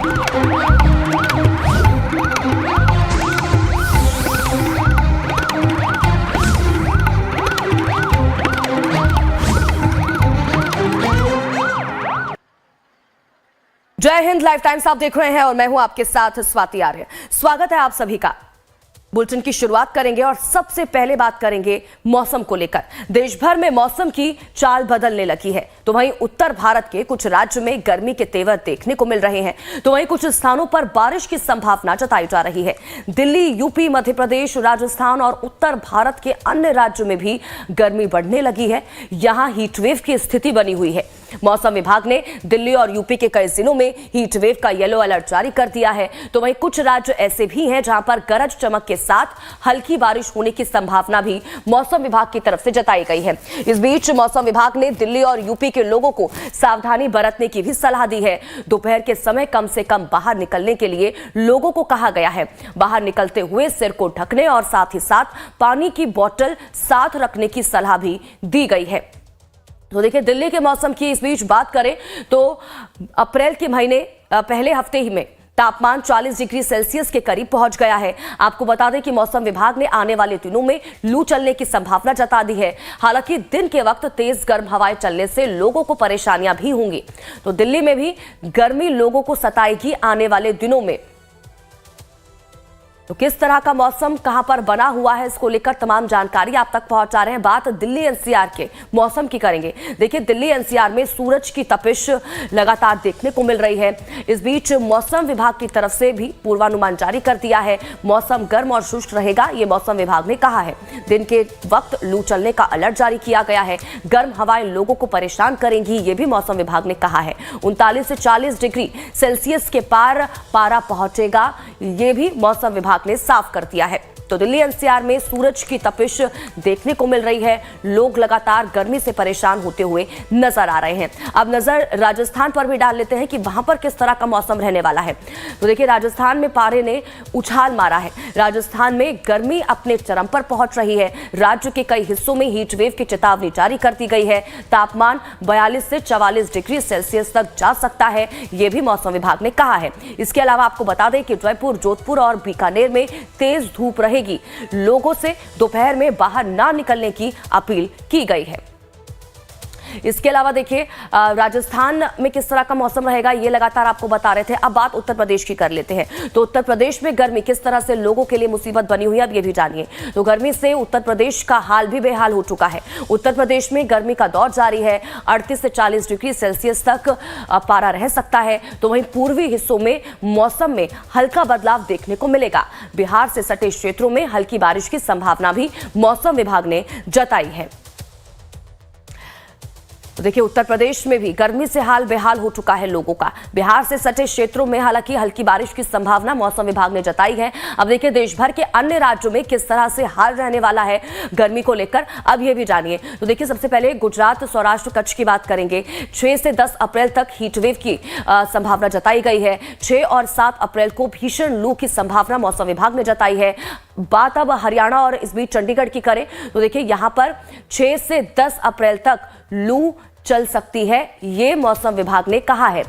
जय Hind, live times आप देख रहे हैं और मैं हूं आपके साथ स्वाति आर्य। स्वागत है आप सभी का। बुलेटिन की शुरुआत करेंगे और सबसे पहले बात करेंगे मौसम को लेकर। देश भर में मौसम की चाल बदलने लगी है, तो वहीं उत्तर भारत के कुछ राज्य में गर्मी के तेवर देखने को मिल रहे हैं, तो वहीं कुछ स्थानों पर बारिश की संभावना जताई जा रही है। दिल्ली, यूपी, मध्य प्रदेश, राजस्थान और उत्तर भारत के अन्य राज्यों में भी गर्मी बढ़ने लगी है। यहां हीटवेव की स्थिति बनी हुई है। मौसम विभाग ने दिल्ली और यूपी के कई जिलों में हीटवेव का येलो अलर्ट जारी कर दिया है, तो वहीं कुछ राज्य ऐसे भी हैं जहां पर गरज चमक के साथ हल्की बारिश होने की संभावना भी मौसम विभाग की तरफ से जताई गई है। इस बीच मौसम विभाग ने दिल्ली और यूपी के लोगों को सावधानी बरतने की भी सलाह दी है। दोपहर के समय कम से कम बाहर निकलने के लिए लोगों को कहा गया है। बाहर निकलते हुए सिर को ढकने और साथ ही साथ पानी की बोतल साथ रखने की सलाह भी दी गई है। तो देखिए, दिल्ली के मौसम की इस बीच बात करें तो अप्रैल के महीने पहले हफ्ते ही में तापमान 40 डिग्री सेल्सियस के करीब पहुंच गया है। आपको बता दें कि मौसम विभाग ने आने वाले दिनों में लू चलने की संभावना जता दी है। हालांकि दिन के वक्त तेज गर्म हवाएं चलने से लोगों को परेशानियां भी होंगी, तो दिल्ली में भी गर्मी लोगों को सताएगी आने वाले दिनों में। तो किस तरह का मौसम कहां पर बना हुआ है, इसको लेकर तमाम जानकारी आप तक पहुंचा रहे हैं। बात दिल्ली एनसीआर के मौसम की करेंगे। देखिए, दिल्ली एनसीआर में सूरज की तपिश लगातार देखने को मिल रही है। इस बीच मौसम विभाग की तरफ से भी पूर्वानुमान जारी कर दिया है। मौसम गर्म और शुष्क रहेगा, ये मौसम विभाग ने कहा है। दिन के वक्त लू चलने का अलर्ट जारी किया गया है। गर्म हवाएं लोगों को परेशान करेंगी, ये भी मौसम विभाग ने कहा है। 39 से 40 डिग्री सेल्सियस के पार पारा पहुंचेगा, ये भी मौसम विभाग ने साफ कर दिया है। तो दिल्ली एनसीआर में सूरज की तपिश देखने को मिल रही है। लोग लगातार गर्मी से परेशान होते हुए नजर आ रहे हैं। अब नजर राजस्थान पर भी डाल लेते हैं कि वहां पर किस तरह का मौसम रहने वाला है। तो देखिए, राजस्थान में पारे ने उछाल मारा है। राजस्थान में गर्मी अपने चरम पर पहुंच रही है। राज्य के कई हिस्सों में हीटवेव की चेतावनी जारी कर दी गई है। तापमान 42 से 44 डिग्री सेल्सियस तक जा सकता है, यह भी मौसम विभाग ने कहा है। इसके अलावा आपको बता दें कि जयपुर, जोधपुर और बीकानेर में तेज धूप रहेगी। लोगों से दोपहर में बाहर ना निकलने की अपील की गई है। इसके अलावा देखिए, राजस्थान में किस तरह का मौसम रहेगा ये लगातार आपको बता रहे थे। अब बात उत्तर प्रदेश की कर लेते हैं। तो उत्तर प्रदेश में गर्मी किस तरह से लोगों के लिए मुसीबत बनी हुई है, अब ये भी जानिए। तो गर्मी से उत्तर प्रदेश का हाल भी बेहाल हो चुका है। उत्तर प्रदेश में गर्मी का दौर जारी है। 38 से 40 डिग्री सेल्सियस तक पारा रह सकता है। तो वहीं पूर्वी हिस्सों में मौसम में हल्का बदलाव देखने को मिलेगा। बिहार से सटे क्षेत्रों में हल्की बारिश की संभावना भी मौसम विभाग ने जताई है। तो देखिए, उत्तर प्रदेश में भी गर्मी से हाल बेहाल हो चुका है लोगों का। बिहार से सटे क्षेत्रों में हालांकि हल्की बारिश की संभावना मौसम विभाग ने जताई है। अब देखिए, देश भर के अन्य राज्यों में किस तरह से हाल रहने वाला है गर्मी को लेकर, अब ये भी जानिए। तो देखिए, सबसे पहले गुजरात, सौराष्ट्र, कच्छ की बात करेंगे। 6 से 10 अप्रैल तक हीटवेव की संभावना जताई गई है। 6 और 7 अप्रैल को भीषण लू की संभावना मौसम विभाग ने जताई है। बात अब हरियाणा और इस बीच चंडीगढ़ की करें तो देखिए, यहां पर 6 से 10 अप्रैल तक लू चल सकती है, ये मौसम विभाग ने कहा है।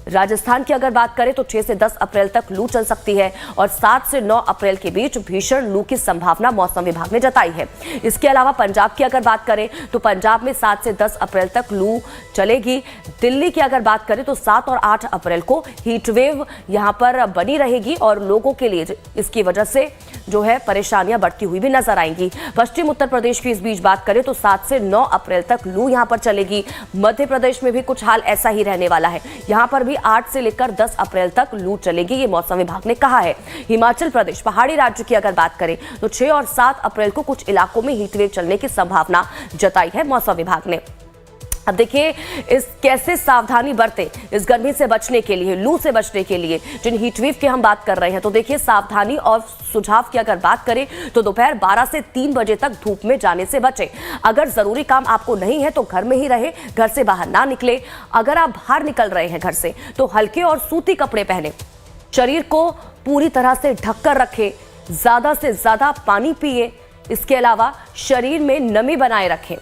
राजस्थान की अगर बात करें तो 6 से 10 अप्रैल तक लू चल सकती है और 7 से 9 अप्रैल के बीच भीषण लू की संभावना मौसम विभाग ने जताई है। इसके अलावा पंजाब की अगर बात करें तो पंजाब में 7 से 10 अप्रैल तक लू चलेगी। दिल्ली की अगर बात करें तो 7 और 8 अप्रैल को हीटवेव यहां पर बनी रहेगी और लोगों के लिए इसकी वजह से जो है परेशानियां बढ़ती हुई भी नजर आएंगी। पश्चिम उत्तर प्रदेश की इस बीच बात करें तो 7 से 9 अप्रैल तक लू यहां पर चलेगी। मध्य प्रदेश में भी कुछ हाल ऐसा ही रहने वाला है। यहां पर 8 से लेकर 10 अप्रैल तक लू चलेगी, ये मौसम विभाग ने कहा है। हिमाचल प्रदेश, पहाड़ी राज्य की अगर बात करें तो 6 और 7 अप्रैल को कुछ इलाकों में हीटवेव चलने की संभावना जताई है मौसम विभाग ने। अब देखिए, इस कैसे सावधानी बरतें इस गर्मी से बचने के लिए, लू से बचने के लिए, जिन हीटवेव की हम बात कर रहे हैं। तो देखिए, सावधानी और सुझाव की अगर बात करें तो दोपहर 12 से 3 बजे तक धूप में जाने से बचें। अगर जरूरी काम आपको नहीं है तो घर में ही रहे, घर से बाहर ना निकले। अगर आप बाहर निकल रहे हैं घर से तो हल्के और सूती कपड़े पहने, शरीर को पूरी तरह से ढककर रखें, ज्यादा से ज्यादा पानी पिए। इसके अलावा शरीर में नमी बनाए रखें।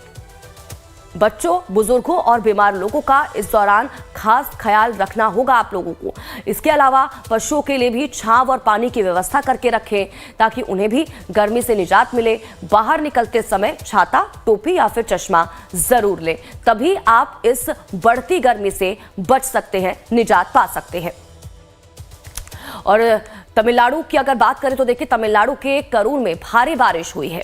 बच्चों, बुजुर्गों और बीमार लोगों का इस दौरान खास ख्याल रखना होगा आप लोगों को। इसके अलावा पशुओं के लिए भी छांव और पानी की व्यवस्था करके रखें ताकि उन्हें भी गर्मी से निजात मिले। बाहर निकलते समय छाता, टोपी या फिर चश्मा जरूर लें, तभी आप इस बढ़ती गर्मी से बच सकते हैं, निजात पा सकते हैं। और तमिलनाडु की अगर बात करें तो देखिए, तमिलनाडु के करूर में भारी बारिश हुई है,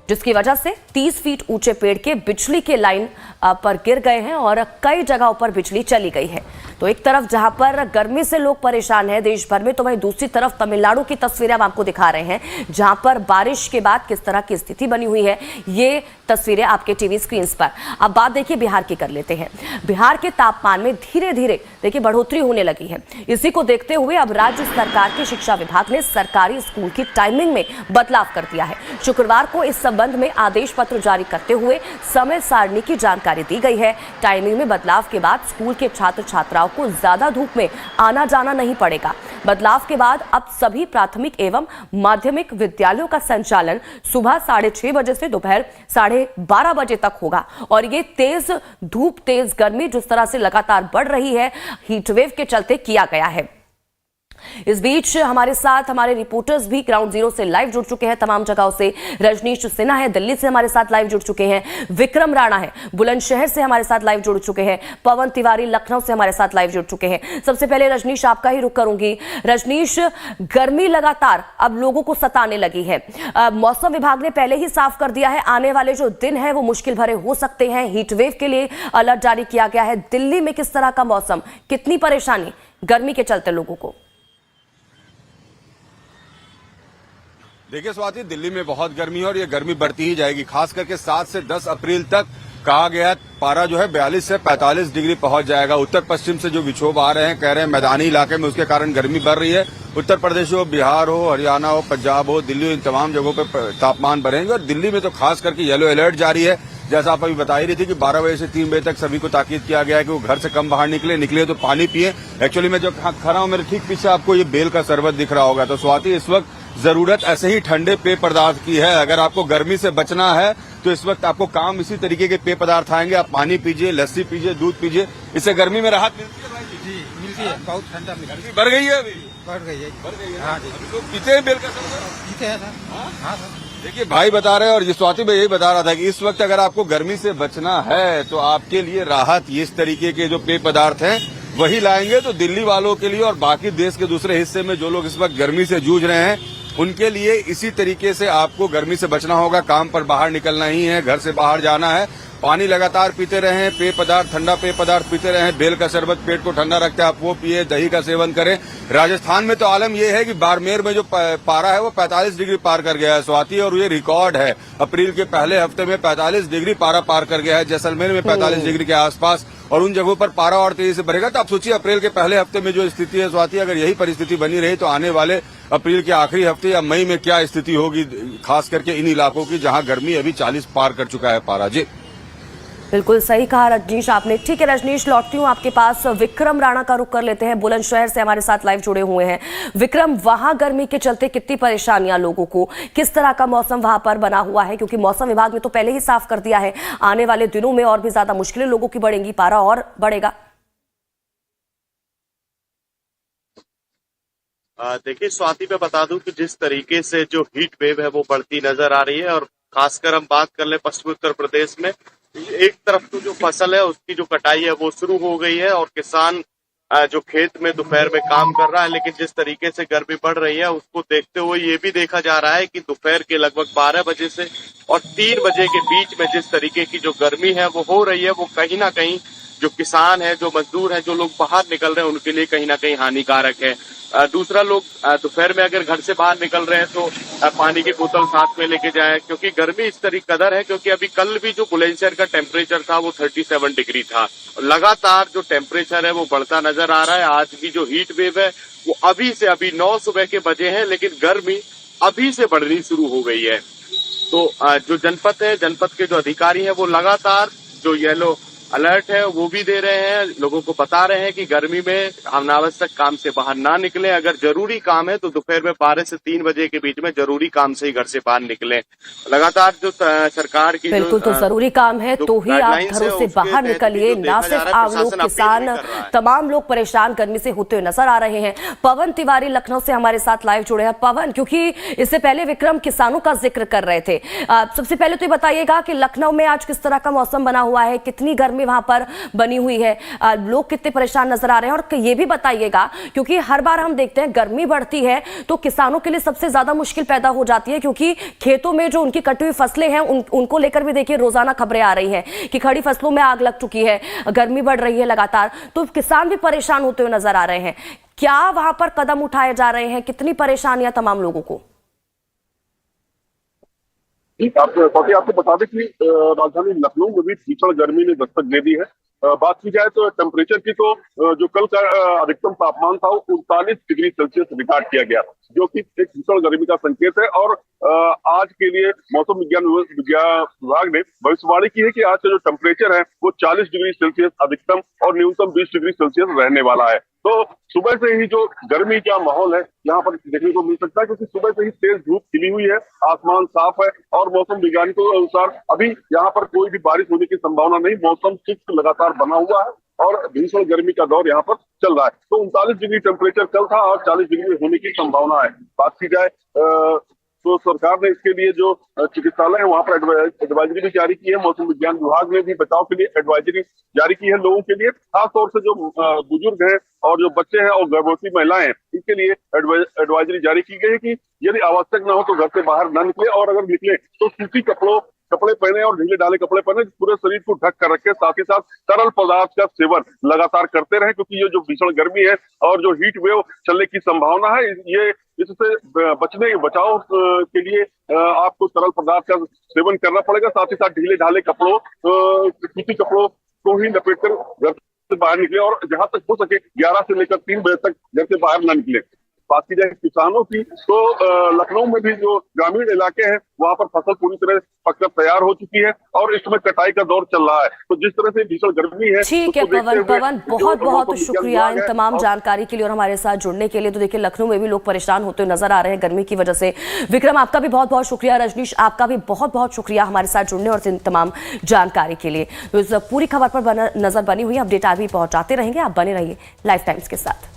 जिसकी वजह से 30 फीट ऊंचे पेड़ के बिजली के लाइन पर गिर गए हैं और कई जगहों पर बिजली चली गई है। तो एक तरफ जहां पर गर्मी से लोग परेशान हैं देश भर में, तो वहीं दूसरी तरफ तमिलनाडु की तस्वीरें हम आपको दिखा रहे हैं, जहां पर बारिश के बाद किस तरह की स्थिति बनी हुई है। ये तस्वीरें आपके टीवी स्क्रीन पर। अब बात देखिए बिहार की कर लेते हैं। बिहार के तापमान में धीरे धीरे देखिए बढ़ोतरी होने लगी है। इसी को देखते हुए अब राज्य सरकार के शिक्षा विभाग ने सरकारी स्कूल की टाइमिंग में बदलाव कर दिया है। शुक्रवार को इस संबंध में आदेश पत्र जारी करते हुए समय सारणी की जानकारी दी गई है। टाइमिंग में बदलाव के बाद स्कूल के छात्र छात्राओं को ज्यादा धूप में आना जाना नहीं पड़ेगा। बदलाव के बाद अब सभी प्राथमिक एवं माध्यमिक विद्यालयों का संचालन सुबह 6:30 बजे से दोपहर 12:30 बजे तक होगा। और ये तेज धूप, तेज गर्मी जिस तरह से लगातार बढ़ रही है, हीटवेव के चलते किया गया है। इस बीच हमारे साथ हमारे रिपोर्टर्स भी ग्राउंड जीरो से लाइव जुड़ चुके हैं तमाम जगहों से। रजनीश सिन्हा है दिल्ली से हमारे साथ लाइव जुड़ चुके हैं, विक्रम राणा है बुलंदशहर से हमारे साथ लाइव जुड़ चुके हैं, पवन तिवारी लखनऊ से हमारे साथ लाइव जुड़ चुके हैं। सबसे पहले रजनीश आपका ही रुख करूंगी। रजनीश, गर्मी लगातार अब लोगों को सताने लगी है। मौसम विभाग ने पहले ही साफ कर दिया है आने वाले जो दिन है वो मुश्किल भरे हो सकते हैं। हीटवेव के लिए अलर्ट जारी किया गया है। दिल्ली में किस तरह का मौसम, कितनी परेशानी गर्मी के चलते लोगों को? देखिए स्वाति, दिल्ली में बहुत गर्मी है और ये गर्मी बढ़ती ही जाएगी। खास करके 7 से 10 अप्रैल तक कहा गया है पारा जो है 42 से 45 डिग्री पहुंच जाएगा। उत्तर पश्चिम से जो विक्षोभ आ रहे हैं, कह रहे हैं मैदानी इलाके में, उसके कारण गर्मी बढ़ रही है। उत्तर प्रदेश हो, बिहार हो, हरियाणा हो, पंजाब हो, दिल्ली हो, इन तमाम जगहों पर तापमान बढ़ेंगे। और दिल्ली में तो खास करके येलो अलर्ट जारी है। जैसा आप अभी बता ही रही थी कि 12 बजे से 3 बजे तक सभी को ताकीद किया गया है कि वो घर से कम बाहर निकले तो पानी पिए। एक्चुअली मैं जो खड़ा हूं, मेरे ठीक पीछे आपको ये बेल का शरबत दिख रहा होगा। तो स्वाति, इस वक्त जरूरत ऐसे ही ठंडे पेय पदार्थ की है। अगर आपको गर्मी से बचना है तो इस वक्त आपको काम इसी तरीके के पेय पदार्थ आएंगे। आप पानी पीजिए, लस्सी पीजिए, दूध पीजिए, इससे गर्मी में राहत मिलती है भाई जी? मिलती है, बहुत ठंडा मिलती है। गर्मी बढ़ गई है अभी? बढ़ गई है। हाँ जी। अभी लोग पीते हैं बेल का शरबत? पीते हैं सर। हाँ सर। देखिए भाई बता रहे हैं, और ये स्वाति में यही बता रहा था कि इस वक्त अगर आपको गर्मी से बचना है तो आपके लिए राहत ये इस तरीके के जो पेय पदार्थ हैं वही लाएंगे। तो दिल्ली वालों के लिए और बाकी देश के दूसरे हिस्से में जो लोग इस वक्त गर्मी से जूझ रहे हैं उनके लिए इसी तरीके से आपको गर्मी से बचना होगा। काम पर बाहर निकलना ही है, घर से बाहर जाना है। पानी लगातार पीते रहें, पेय पदार्थ, ठंडा पेय पदार्थ पीते रहें। बेल का शरबत पेट को ठंडा रखता है, आप वो पिए, दही का सेवन करें। राजस्थान में तो आलम यह है कि बाड़मेर में जो पारा है वो 45 डिग्री पार कर गया है स्वाति, और ये रिकॉर्ड है। अप्रैल के पहले हफ्ते में 45 डिग्री पारा पार कर गया है। जैसलमेर में 45 डिग्री के आसपास, और उन जगहों पर पारा और तेजी से बढ़ेगा। तो आप सोचिए अप्रैल के पहले हफ्ते में जो स्थिति है स्वाति, अगर यही परिस्थिति बनी रही तो आने वाले अप्रैल के आखिरी हफ्ते या मई में क्या स्थिति होगी, खास करके इन इलाकों की जहां गर्मी अभी 40 पार कर चुका है पारा। जी बिल्कुल सही कहा रजनीश आपने। ठीक है रजनीश, लौटती हूँ आपके पास। विक्रम राणा का रुख कर लेते हैं, बुलंदशहर से हमारे साथ लाइव जुड़े हुए हैं। विक्रम, वहां गर्मी के चलते कितनी परेशानियां लोगों को, किस तरह का मौसम वहां पर बना हुआ है? क्योंकि मौसम विभाग ने तो पहले ही साफ कर दिया है आने वाले दिनों में और भी ज्यादा मुश्किलें लोगों की बढ़ेंगी, पारा और बढ़ेगा। देखिए स्वाति, मैं बता दूं कि जिस तरीके से जो हीट वेव है वो बढ़ती नजर आ रही है, और खासकर हम बात कर ले पश्चिमी उत्तर प्रदेश में, एक तरफ तो जो फसल है उसकी जो कटाई है वो शुरू हो गई है और किसान जो खेत में दोपहर में काम कर रहा है। लेकिन जिस तरीके से गर्मी बढ़ रही है उसको देखते हुए ये भी देखा जा रहा है कि दोपहर के लगभग 12 बजे से और 3 बजे के बीच में जिस तरीके की जो गर्मी है वो हो रही है, वो कहीं ना कहीं जो किसान है, जो मजदूर है, जो लोग बाहर निकल रहे हैं उनके लिए कहीं ना कहीं हानिकारक है। दूसरा, लोग दोपहर में अगर घर से बाहर निकल रहे हैं तो पानी की बोतल साथ में लेके जाएं, क्योंकि गर्मी इस तरीके कदर है। क्योंकि अभी कल भी जो बुलंदशहर का टेम्परेचर था वो 37 डिग्री था। लगातार जो टेम्परेचर है वो बढ़ता नजर आ रहा है। आज की जो हीट वेव है वो अभी 9 सुबह के बजे हैं, लेकिन गर्मी अभी से बढ़नी शुरू हो गई है। तो जो जनपद है, जनपद के जो अधिकारी हैं वो लगातार जो येलो अलर्ट है वो भी दे रहे हैं, लोगों को बता रहे हैं कि गर्मी में अनावश्यक काम से बाहर ना निकलें। अगर जरूरी काम है तो दोपहर में 12 से 3 बजे के बीच में जरूरी काम से ही घर से बाहर निकलें। लगातार जो सरकार की बिल्कुल, तो जरूरी काम है तो ही आप घरों से बाहर निकलिए। ना सिर्फ आम लोग, किसान, तमाम लोग परेशान गर्मी से होते हुए नजर आ रहे हैं। पवन तिवारी लखनऊ से हमारे साथ लाइव जुड़े हैं। पवन, क्योंकि इससे पहले विक्रम किसानों का जिक्र कर रहे थे, सबसे पहले तो ये बताइएगा कि लखनऊ में आज किस तरह का मौसम बना हुआ है, कितनी गर्मी वहां पर बनी हुई है, लोग कितने परेशान नजर आ रहे हैं, और ये भी बताइएगा क्योंकि हर बार हम देखते हैं गर्मी बढ़ती है तो किसानों के लिए सबसे ज्यादा मुश्किल पैदा हो जाती है, क्योंकि खेतों में जो उनकी कटी हुई फसलें हैं उनको लेकर भी देखिए रोजाना खबरें आ रही हैं कि खड़ी फसलों में आग लग चुकी है, गर्मी बढ़ रही है लगातार, तो किसान भी परेशान होते हुए नजर आ रहे हैं। क्या वहां पर कदम उठाए जा रहे हैं, कितनी परेशानियां तमाम लोगों को? आपको बता दें कि राजधानी लखनऊ में भी भीषण गर्मी ने दस्तक दे दी है। बात की जाए तो टेम्परेचर की, तो जो कल का अधिकतम तापमान था वो 39 डिग्री सेल्सियस रिकॉर्ड किया गया, जो कि एक भीषण गर्मी का संकेत है। और आज के लिए मौसम विज्ञान विभाग ने भविष्यवाणी की है कि आज का जो टेम्परेचर है वो 40 डिग्री सेल्सियस अधिकतम और न्यूनतम 20 डिग्री सेल्सियस रहने वाला है। तो सुबह से ही जो गर्मी का माहौल है यहाँ पर देखने को मिल सकता है, क्योंकि सुबह से ही तेज धूप खिली हुई है, आसमान साफ है और मौसम वैज्ञानिकों के अनुसार अभी यहाँ पर कोई भी बारिश होने की संभावना नहीं, मौसम शुष्क लगातार बना हुआ है और भीषण गर्मी का दौर यहाँ पर चल रहा है। तो 39 डिग्री टेम्परेचर कल था और 40 डिग्री होने की संभावना है। बात की जाए तो सरकार ने इसके लिए जो चिकित्सालय है वहां पर एडवाइजरी भी जारी की है। मौसम विज्ञान विभाग ने भी बचाव के लिए एडवाइजरी जारी की है लोगों के लिए, खासतौर से जो बुजुर्ग हैं और जो बच्चे हैं और गर्भवती महिलाएं हैं, इनके लिए एडवाइजरी जारी की गई है कि यदि आवश्यक न हो तो घर से बाहर न निकले, और अगर निकले तो सूती कपड़े पहने और ढीले ढाले कपड़े पहने, पूरे शरीर को ढक कर रखे, साथ ही साथ तरल पदार्थ का सेवन लगातार करते रहे, क्योंकि ये जो भीषण गर्मी है और जो हीट वेव चलने की संभावना है, ये इससे बचाव के लिए आपको तरल पदार्थ का सेवन करना पड़ेगा। साथ ही साथ ढीले ढाले कपड़ों, सूती कपड़ों को ही लपेट कर घर से बाहर निकले और जहां तक हो सके 11 से लेकर 3 बजे तक घर से बाहर न निकले। बात की जाए किसानों की, तो लखनऊ में भी जो ग्रामीण इलाके हैं वहां पर फसल पूरी तरह पककर तैयार हो चुकी है और इस समय कटाई का दौर चल रहा है। तो जिस तरह से भीषण गर्मी है, ठीक है पवन, बहुत बहुत शुक्रिया इन तमाम जानकारी के लिए और हमारे साथ जुड़ने के लिए। तो देखिए लखनऊ में भी लोग परेशान होते हुए नजर आ रहे हैं गर्मी की वजह से। विक्रम, आपका भी बहुत बहुत शुक्रिया, रजनीश आपका भी बहुत बहुत शुक्रिया हमारे साथ जुड़ने और इन तमाम जानकारी के लिए। तो इस पूरी खबर पर नजर बनी हुई अपडेट आगे पहुंचाते रहेंगे, आप बने रहिए लाइफ टाइम्स के साथ।